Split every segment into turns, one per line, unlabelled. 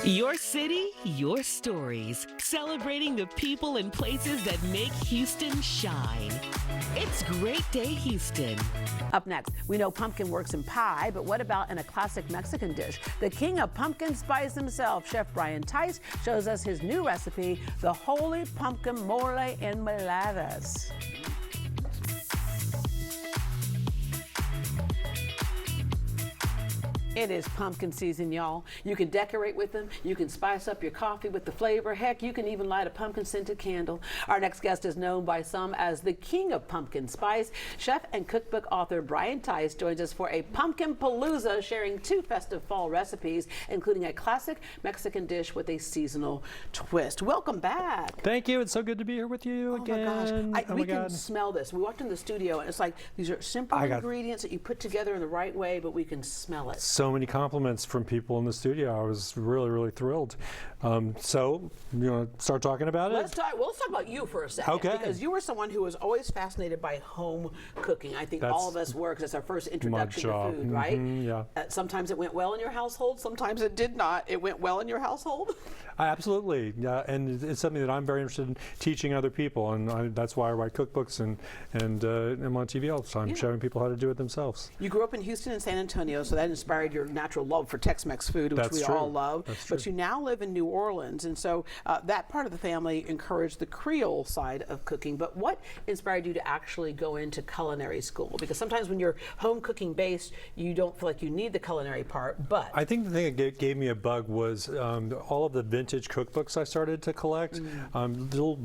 Your city, your stories. Celebrating the people and places that make Houston shine. It's Great Day Houston.
Up next, we know pumpkin works in pie, but what about in a classic Mexican dish? The king of pumpkin spice himself, Chef Brian Tice, shows us his new recipe, the holy Pumpkin Mole Enmoladas. It is pumpkin season, y'all. You can decorate with them. You can spice up your coffee with the flavor. Heck, you can even light a pumpkin-scented candle. Our next guest is known by some as the king of pumpkin spice. Chef and cookbook author Brian Tice joins us for a Pumpkin-Palooza, sharing 2 festive fall recipes, including a classic Mexican dish with a seasonal twist. Welcome back.
Thank you. It's so good to be here with you again.
Oh my gosh. We can smell this. We walked in the studio, and it's like these are simple ingredients that you put together in the right way, but we can smell it.
So many compliments from people in the studio. I was really, really thrilled. So, you want to start talking about it?
Let's talk about you for a second.
Okay.
Because you were someone who was always fascinated by home cooking. I think all of us were, because it's our first introduction to food, right?
Yeah.
Sometimes it went well in your household. Sometimes it did not. It went well in your household?
Absolutely. Yeah, and it's something that I'm very interested in teaching other people, and that's why I write cookbooks and I'm on TV all the time, showing people how to do it themselves.
You grew up in Houston and San Antonio, so that inspired your natural love for Tex-Mex food, which we all love. But you now live in New Orleans, and so that part of the family encouraged the Creole side of cooking. But what inspired you to actually go into culinary school? Because sometimes when you're home cooking based, you don't feel like you need the culinary part. But
I think the thing that gave me a bug was all of the vintage cookbooks I started to collect, little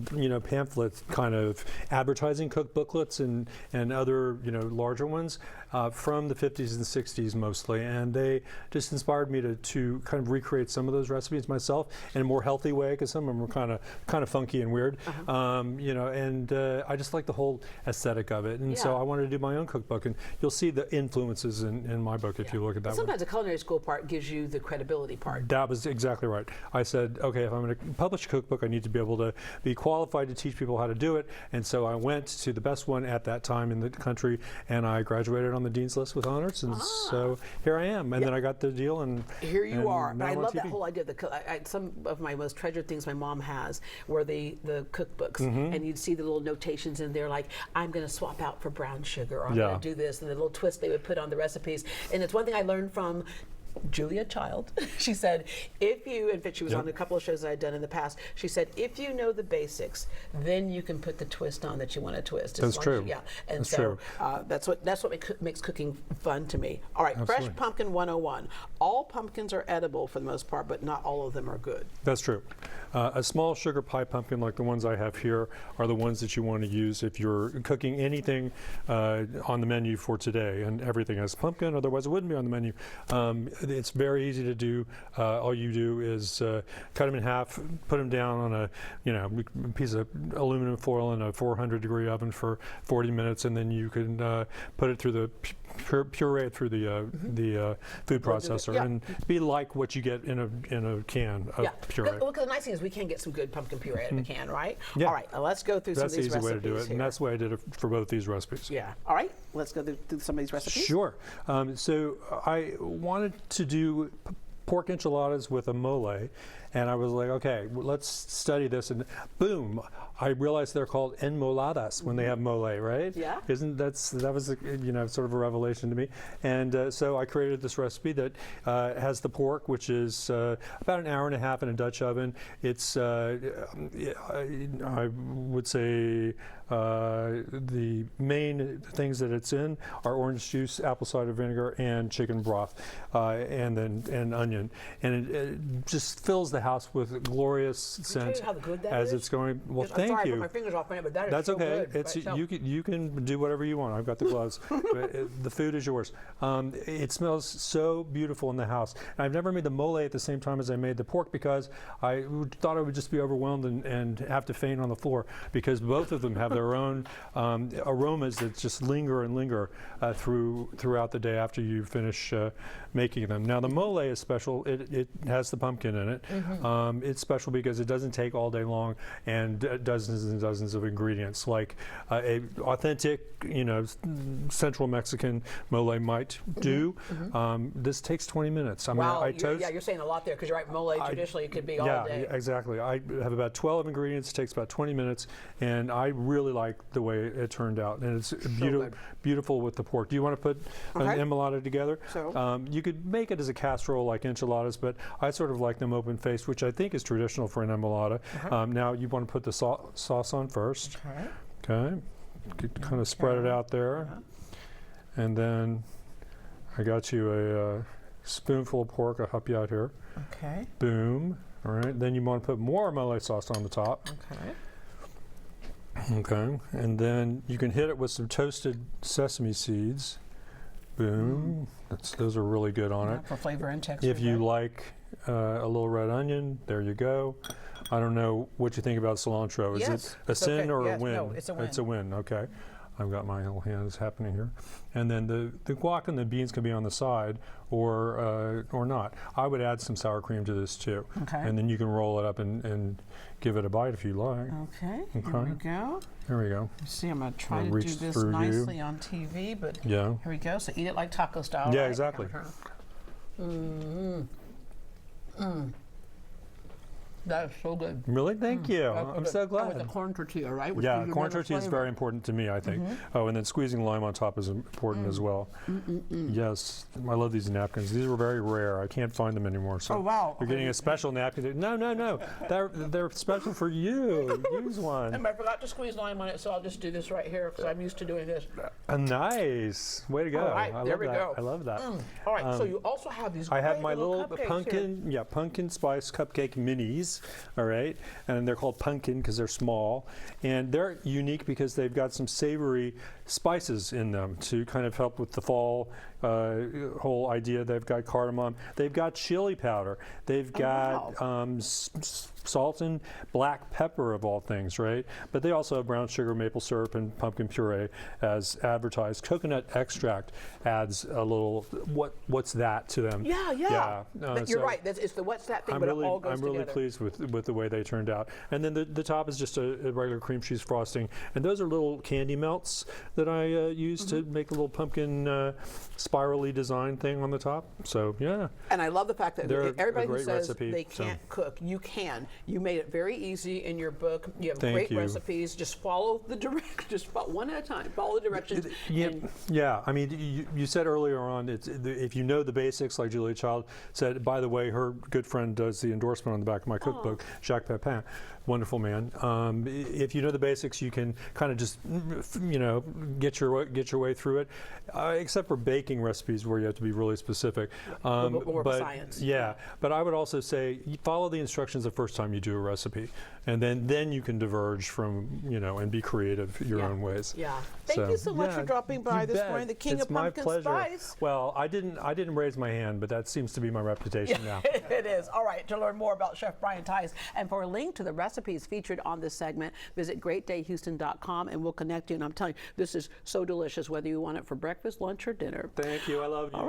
pamphlets, kind of advertising cookbooklets and other larger ones from the 50s and 60s mostly, and they just inspired me to kind of recreate some of those recipes myself in a more healthy way, because some of them were kind of funky and weird, and I just like the whole aesthetic of it, and so I wanted to do my own cookbook, and you'll see the influences in my book if you look at that.
Sometimes the culinary school part gives you the credibility part.
That was exactly right. I said, okay, if I'm going to publish a cookbook, I need to be able to be qualified to teach people how to do it, and so I went to the best one at that time in the country, and I graduated on the Dean's List with honors, and so here I am, and then I got the deal, and
here you are. But I love that whole idea. Some of my most treasured things my mom has were the cookbooks, and you'd see the little notations in there like, I'm going to swap out for brown sugar, or I'm going to do this, and the little twist they would put on the recipes. And it's one thing I learned from Julia Child. She said, if you, in fact, she was on a couple of shows that I'd done in the past, she said, if you know the basics, then you can put the twist on that you want to twist.
That's true.
And that's so that's what makes cooking fun to me. All right,
Absolutely.
Fresh Pumpkin 101. All pumpkins are edible for the most part, but not all of them are good.
That's true. A small sugar pie pumpkin like the ones I have here are the ones that you want to use if you're cooking anything on the menu for today, and everything has pumpkin, otherwise it wouldn't be on the menu. It's very easy to do. All you do is cut them in half, put them down on a piece of aluminum foil in a 400-degree oven for 40 minutes, and then you can put it through the puree it through the food processor, and be like what you get in a can of puree.
Well, because the nice thing is we can get some good pumpkin puree out of a can, right?
Yeah.
All right, let's go through some of these recipes.
That's the easy way to do it, and that's the way I did it for both these recipes.
Yeah. All right, let's go through some of these recipes.
Sure. So I wanted to do pork enchiladas with a mole, and I was like, okay, well, let's study this, and boom, I realized they're called enmoladas when they have mole, right?
Yeah.
That was sort of a revelation to me, and so I created this recipe that has the pork, which is about an hour and a half in a Dutch oven. It's I would say the main things that it's in are orange juice, apple cider vinegar, and chicken broth, and onion, and it just fills the house with a glorious scent as it's going. Well, thank you.
I put my fingers off it, but
that's
so
okay.
good.
You can do whatever you want. I've got the gloves. The food is yours. It smells so beautiful in the house. And I've never made the mole at the same time as I made the pork, because I thought I would just be overwhelmed and have to faint on the floor, because both of them have their own aromas that just linger and linger throughout the day after you finish making them. Now the mole is special special. It has the pumpkin in it. It's special because it doesn't take all day long, and dozens and dozens of ingredients like a authentic, Central Mexican mole might do. This takes 20 minutes. I mean,
wow,
I toast.
Yeah, you're saying a lot there because you're right. Mole traditionally it could be all day.
Yeah, exactly. I have about 12 ingredients. It takes about 20 minutes, and I really like the way it turned out. And it's beautiful with the pork. Do you want to put an enmolada together?
So
you could make it as a casserole like enchiladas, but I sort of like them open-faced, which I think is traditional for an enmolada. Now you want to put the sauce on first. Okay. Kind of spread it out there. And then I got you a spoonful of pork. I'll help you out here.
Okay.
Boom. All right. Then you want to put more mole sauce on the top. Okay. And then you can hit it with some toasted sesame seeds. Boom. Those are really good on it.
For flavor and texture.
If you like a little red onion, there you go. I don't know what you think about cilantro. Is it a sin or a win?
No, it's a win.
It's a win, okay. I've got my little hands happening here. And then the guac and the beans can be on the side or not. I would add some sour cream to this too.
Okay.
And then you can roll it up and give it a bite if you like.
Okay, here we go.
There we go.
See, I'm going to try to do this nicely on TV, but here we go. So eat it like taco style.
Yeah,
right?
exactly.
That is so good.
Really? Thank you. I'm so glad.
With the corn tortilla, right? Which
Yeah, corn tortilla is very important to me, I think. Oh, and then squeezing lime on top is important as well. Yes, I love these napkins. These are very rare. I can't find them anymore. So you're getting a special napkin. No. They're special for you. Use one.
And I forgot to squeeze lime on it, so I'll just do this right here because I'm used to doing this.
Nice. Way to go.
All right, there we go.
I love that.
All right, so you also have these
I have my little
cupcakes
pumpkin spice cupcake minis. All right, and they're called Punkin because they're small, and they're unique because they've got some savory spices in them to kind of help with the fall whole idea. They've got cardamom, they've got chili powder, they've got salt and black pepper of all things, right? But they also have brown sugar, maple syrup, and pumpkin puree as advertised. Coconut extract adds a little what's that to them.
Yeah. But you're right. It's the what's that thing, but it all goes together.
I'm really pleased with the way they turned out. And then the top is just a regular cream cheese frosting, and those are little candy melts that I use to make a little pumpkin spirally design thing on the top. So yeah.
And I love the fact that everybody who says they can't cook, you can. You made it very easy in your book. You have great recipes. Just follow the directions, one at a time. Follow the directions.
Yeah. I mean, you said earlier on, if you know the basics, like Julia Child said. By the way, her good friend does the endorsement on the back of my cookbook, Jacques Pepin. Wonderful man. If you know the basics, you can kind of just, get your way through it. Except for baking recipes where you have to be really specific.
More science.
Yeah, but I would also say you follow the instructions the first time you do a recipe, and then you can diverge from, and be creative your own ways.
Yeah. Thank you so much for dropping by this morning. The king of pumpkin spice.
Well, I didn't raise my hand, but that seems to be my reputation now.
It is. All right. To learn more about Chef Brian Tice and for a link to the recipes featured on this segment, visit greatdayhouston.com and we'll connect you. And I'm telling you, this is so delicious, whether you want it for breakfast, lunch, or dinner.
Thank you. I love you.